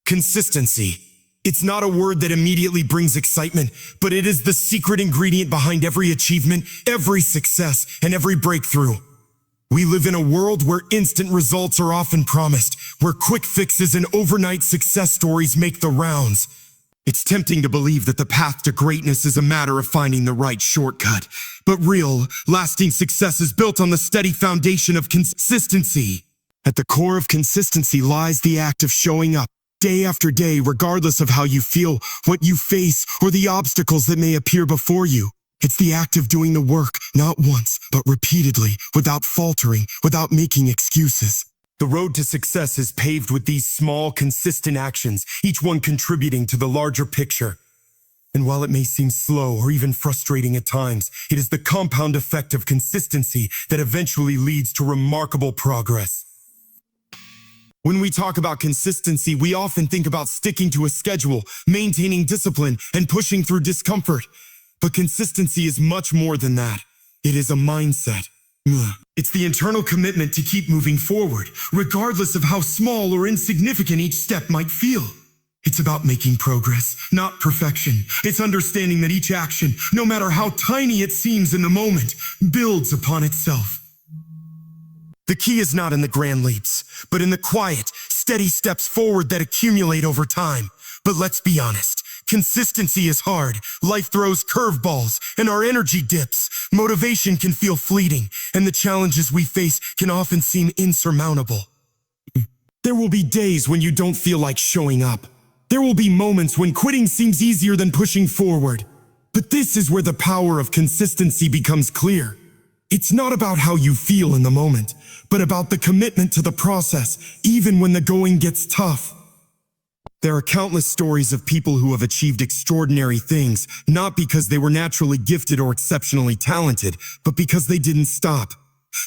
Consistency. It's not a word that immediately brings excitement, but it is the secret ingredient behind every achievement, every success, and every breakthrough. We live in a world where instant results are often promised, where quick fixes and overnight success stories make the rounds. It's tempting to believe that the path to greatness is a matter of finding the right shortcut. But real, lasting success is built on the steady foundation of consistency. At the core of consistency lies the act of showing up, day after day, regardless of how you feel, what you face, or the obstacles that may appear before you. It's the act of doing the work, not once, but repeatedly, without faltering, without making excuses. The road to success is paved with these small, consistent actions, each one contributing to the larger picture. And while it may seem slow or even frustrating at times, it is the compound effect of consistency that eventually leads to remarkable progress. When we talk about consistency, we often think about sticking to a schedule, maintaining discipline, and pushing through discomfort. But consistency is much more than that. It is a mindset. It's the internal commitment to keep moving forward, regardless of how small or insignificant each step might feel. It's about making progress, not perfection. It's understanding that each action, no matter how tiny it seems in the moment, builds upon itself. The key is not in the grand leaps, but in the quiet, steady steps forward that accumulate over time. But let's be honest. Consistency is hard, life throws curveballs, and our energy dips. Motivation can feel fleeting, and the challenges we face can often seem insurmountable. There will be days when you don't feel like showing up. There will be moments when quitting seems easier than pushing forward. But this is where the power of consistency becomes clear. It's not about how you feel in the moment, but about the commitment to the process, even when the going gets tough. There are countless stories of people who have achieved extraordinary things, not because they were naturally gifted or exceptionally talented, but because they didn't stop.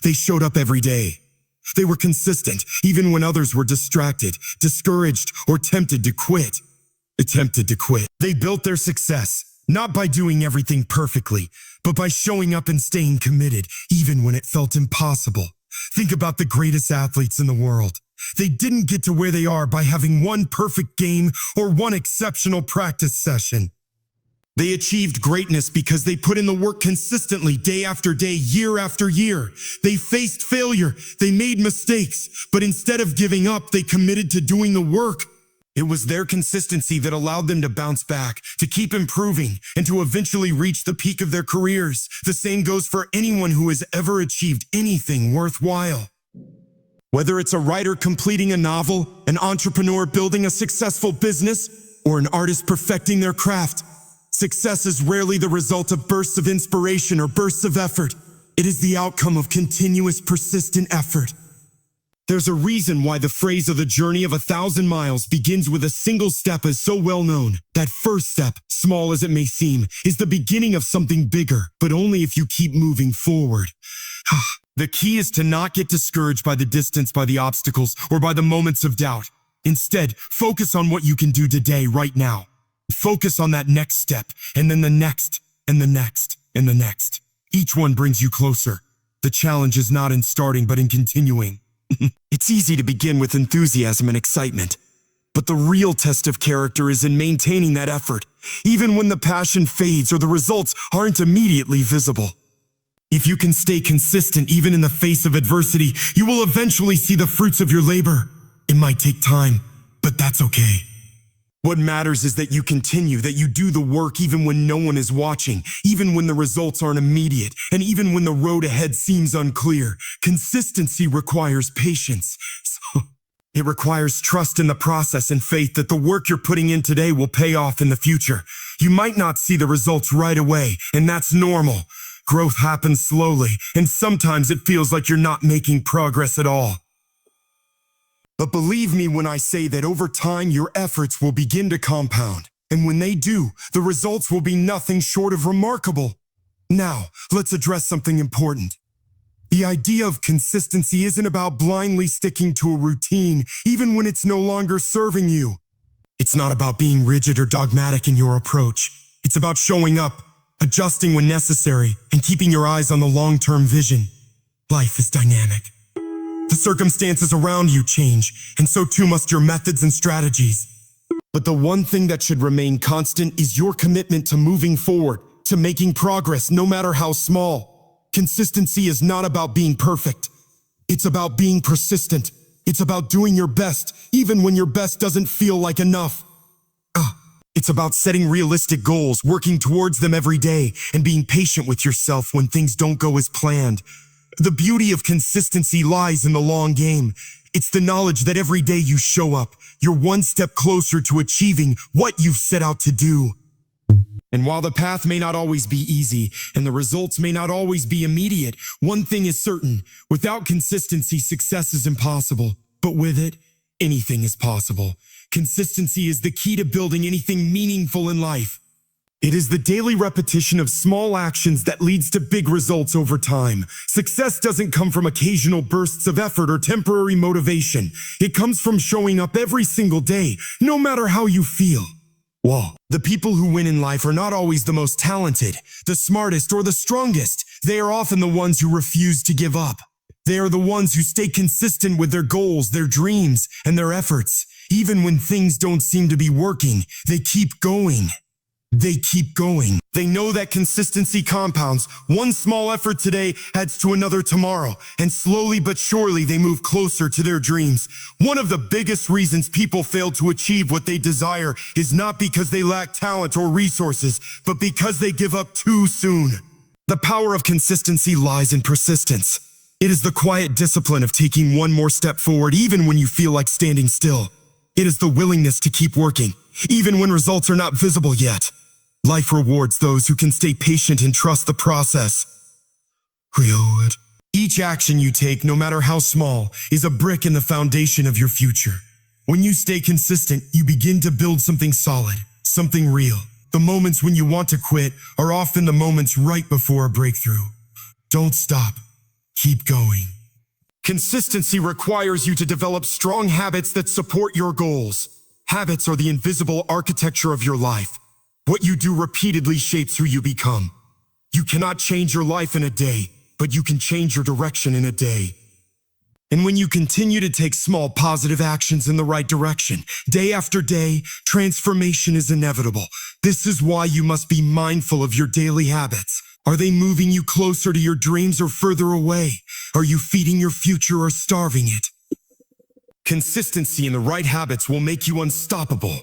They showed up every day. They were consistent, even when others were distracted, discouraged, or tempted to quit. They built their success, not by doing everything perfectly, but by showing up and staying committed, even when it felt impossible. Think about the greatest athletes in the world. They didn't get to where they are by having one perfect game or one exceptional practice session. They achieved greatness because they put in the work consistently, day after day, year after year. They faced failure, they made mistakes, but instead of giving up, they committed to doing the work. It was their consistency that allowed them to bounce back, to keep improving, and to eventually reach the peak of their careers. The same goes for anyone who has ever achieved anything worthwhile. Whether it's a writer completing a novel, an entrepreneur building a successful business, or an artist perfecting their craft, success is rarely the result of bursts of inspiration or bursts of effort. It is the outcome of continuous, persistent effort. There's a reason why the phrase of the journey of 1,000 miles begins with a single step is so well known. That first step, small as it may seem, is the beginning of something bigger, but only if you keep moving forward. The key is to not get discouraged by the distance, by the obstacles, or by the moments of doubt. Instead, focus on what you can do today, right now. Focus on that next step, and then the next, and the next, and the next. Each one brings you closer. The challenge is not in starting, but in continuing. It's easy to begin with enthusiasm and excitement, but the real test of character is in maintaining that effort, even when the passion fades or the results aren't immediately visible. If you can stay consistent even in the face of adversity, you will eventually see the fruits of your labor. It might take time, but that's okay. What matters is that you continue, that you do the work even when no one is watching, even when the results aren't immediate, and even when the road ahead seems unclear. Consistency requires patience. It requires trust in the process and faith that the work you're putting in today will pay off in the future. You might not see the results right away, and that's normal. Growth happens slowly, and sometimes it feels like you're not making progress at all. But believe me when I say that over time, your efforts will begin to compound. And when they do, the results will be nothing short of remarkable. Now, let's address something important. The idea of consistency isn't about blindly sticking to a routine, even when it's no longer serving you. It's not about being rigid or dogmatic in your approach. It's about showing up, adjusting when necessary, and keeping your eyes on the long-term vision. Life is dynamic. The circumstances around you change, and so too must your methods and strategies. But the one thing that should remain constant is your commitment to moving forward, to making progress no matter how small. Consistency is not about being perfect. It's about being persistent. It's about doing your best, even when your best doesn't feel like enough. It's about setting realistic goals, working towards them every day, and being patient with yourself when things don't go as planned. The beauty of consistency lies in the long game. It's the knowledge that every day you show up, you're one step closer to achieving what you've set out to do. And while the path may not always be easy, and the results may not always be immediate, one thing is certain: without consistency, success is impossible. But with it, anything is possible. Consistency is the key to building anything meaningful in life. It is the daily repetition of small actions that leads to big results over time. Success doesn't come from occasional bursts of effort or temporary motivation. It comes from showing up every single day, no matter how you feel. Whoa. The people who win in life are not always the most talented, the smartest, or the strongest. They are often the ones who refuse to give up. They are the ones who stay consistent with their goals, their dreams, and their efforts. Even when things don't seem to be working, they keep going. They keep going. They know that consistency compounds. One small effort today adds to another tomorrow, and slowly but surely they move closer to their dreams. One of the biggest reasons people fail to achieve what they desire is not because they lack talent or resources, but because they give up too soon. The power of consistency lies in persistence. It is the quiet discipline of taking one more step forward even when you feel like standing still. It is the willingness to keep working, even when results are not visible yet. Life rewards those who can stay patient and trust the process. Each action you take, no matter how small, is a brick in the foundation of your future. When you stay consistent, you begin to build something solid, something real. The moments when you want to quit are often the moments right before a breakthrough. Don't stop. Keep going. Consistency requires you to develop strong habits that support your goals. Habits are the invisible architecture of your life. What you do repeatedly shapes who you become. You cannot change your life in a day, but you can change your direction in a day. And when you continue to take small positive actions in the right direction, day after day, transformation is inevitable. This is why you must be mindful of your daily habits. Are they moving you closer to your dreams or further away? Are you feeding your future or starving it? Consistency in the right habits will make you unstoppable.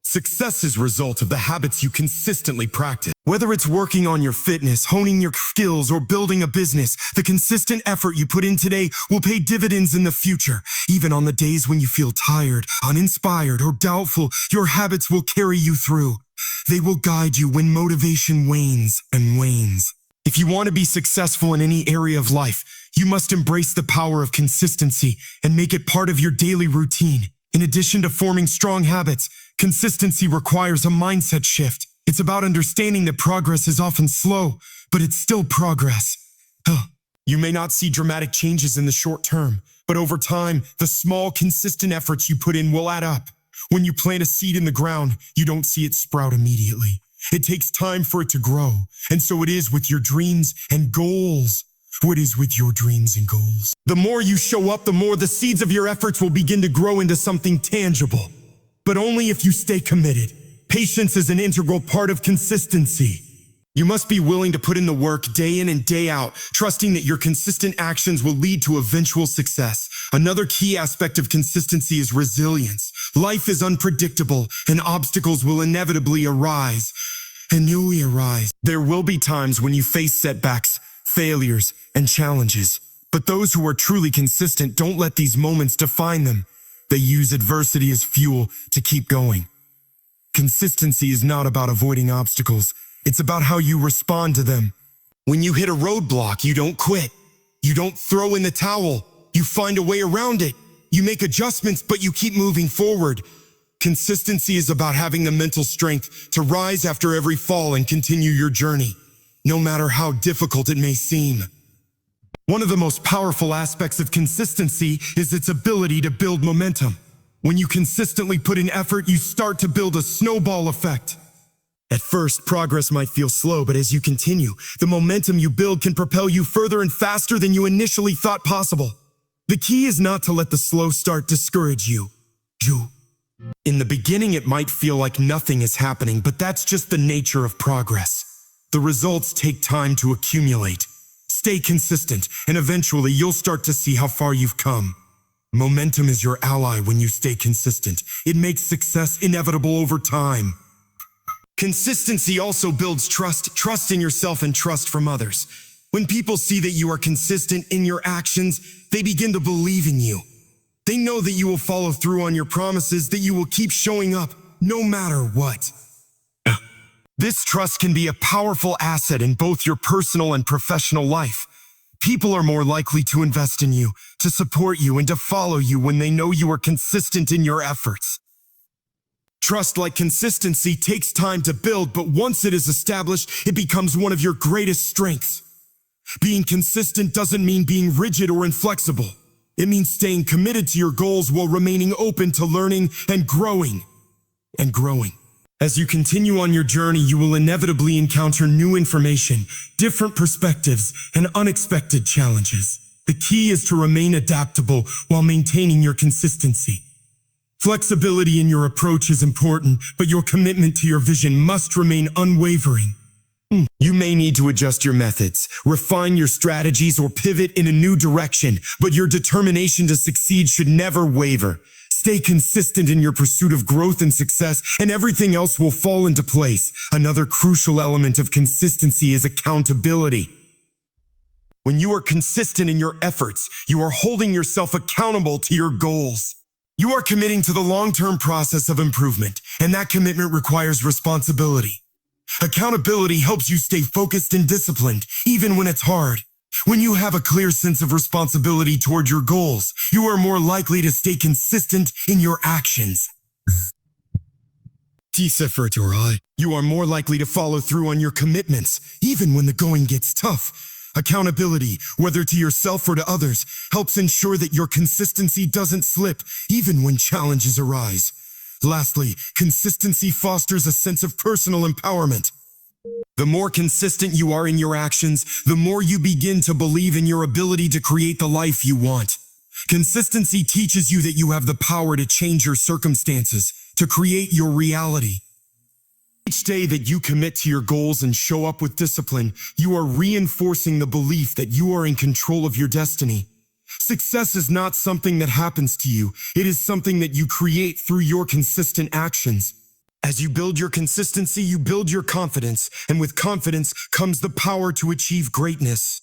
Success is a result of the habits you consistently practice. Whether it's working on your fitness, honing your skills, or building a business, the consistent effort you put in today will pay dividends in the future. Even on the days when you feel tired, uninspired, or doubtful, your habits will carry you through. They will guide you when motivation wanes and wanes. If you want to be successful in any area of life, you must embrace the power of consistency and make it part of your daily routine. In addition to forming strong habits, consistency requires a mindset shift. It's about understanding that progress is often slow, but it's still progress. You may not see dramatic changes in the short term, but over time, the small, consistent efforts you put in will add up. When you plant a seed in the ground, you don't see it sprout immediately. It takes time for it to grow, and so it is with your dreams and goals. What is with your dreams and goals? The more you show up, the more the seeds of your efforts will begin to grow into something tangible. But only if you stay committed. Patience is an integral part of consistency. You must be willing to put in the work day in and day out, trusting that your consistent actions will lead to eventual success. Another key aspect of consistency is resilience. Life is unpredictable, and obstacles will inevitably arise. There will be times when you face setbacks, failures, and challenges. But those who are truly consistent don't let these moments define them. They use adversity as fuel to keep going. Consistency is not about avoiding obstacles. It's about how you respond to them. When you hit a roadblock, you don't quit. You don't throw in the towel. You find a way around it. You make adjustments, but you keep moving forward. Consistency is about having the mental strength to rise after every fall and continue your journey, no matter how difficult it may seem. One of the most powerful aspects of consistency is its ability to build momentum. When you consistently put in effort, you start to build a snowball effect. At first, progress might feel slow, but as you continue, the momentum you build can propel you further and faster than you initially thought possible. The key is not to let the slow start discourage you. In the beginning, it might feel like nothing is happening, but that's just the nature of progress. The results take time to accumulate. Stay consistent, and eventually you'll start to see how far you've come. Momentum is your ally when you stay consistent. It makes success inevitable over time. Consistency also builds trust in yourself and trust from others. When people see that you are consistent in your actions, they begin to believe in you. They know that you will follow through on your promises, that you will keep showing up no matter what. This trust can be a powerful asset in both your personal and professional life. People are more likely to invest in you, to support you, and to follow you when they know you are consistent in your efforts. Trust, like consistency, takes time to build, but once it is established, it becomes one of your greatest strengths. Being consistent doesn't mean being rigid or inflexible. It means staying committed to your goals while remaining open to learning and growing. As you continue on your journey, you will inevitably encounter new information, different perspectives, and unexpected challenges. The key is to remain adaptable while maintaining your consistency. Flexibility in your approach is important, but your commitment to your vision must remain unwavering. You may need to adjust your methods, refine your strategies, or pivot in a new direction, but your determination to succeed should never waver. Stay consistent in your pursuit of growth and success, and everything else will fall into place. Another crucial element of consistency is accountability. When you are consistent in your efforts, you are holding yourself accountable to your goals. You are committing to the long-term process of improvement, and that commitment requires responsibility. Accountability helps you stay focused and disciplined, even when it's hard. When you have a clear sense of responsibility toward your goals, you are more likely to stay consistent in your actions. You are more likely to follow through on your commitments, even when the going gets tough. Accountability, whether to yourself or to others, helps ensure that your consistency doesn't slip, even when challenges arise. Lastly, consistency fosters a sense of personal empowerment. The more consistent you are in your actions, the more you begin to believe in your ability to create the life you want. Consistency teaches you that you have the power to change your circumstances, to create your reality. Each day that you commit to your goals and show up with discipline, you are reinforcing the belief that you are in control of your destiny. Success is not something that happens to you. It is something that you create through your consistent actions. As you build your consistency, you build your confidence, and with confidence comes the power to achieve greatness.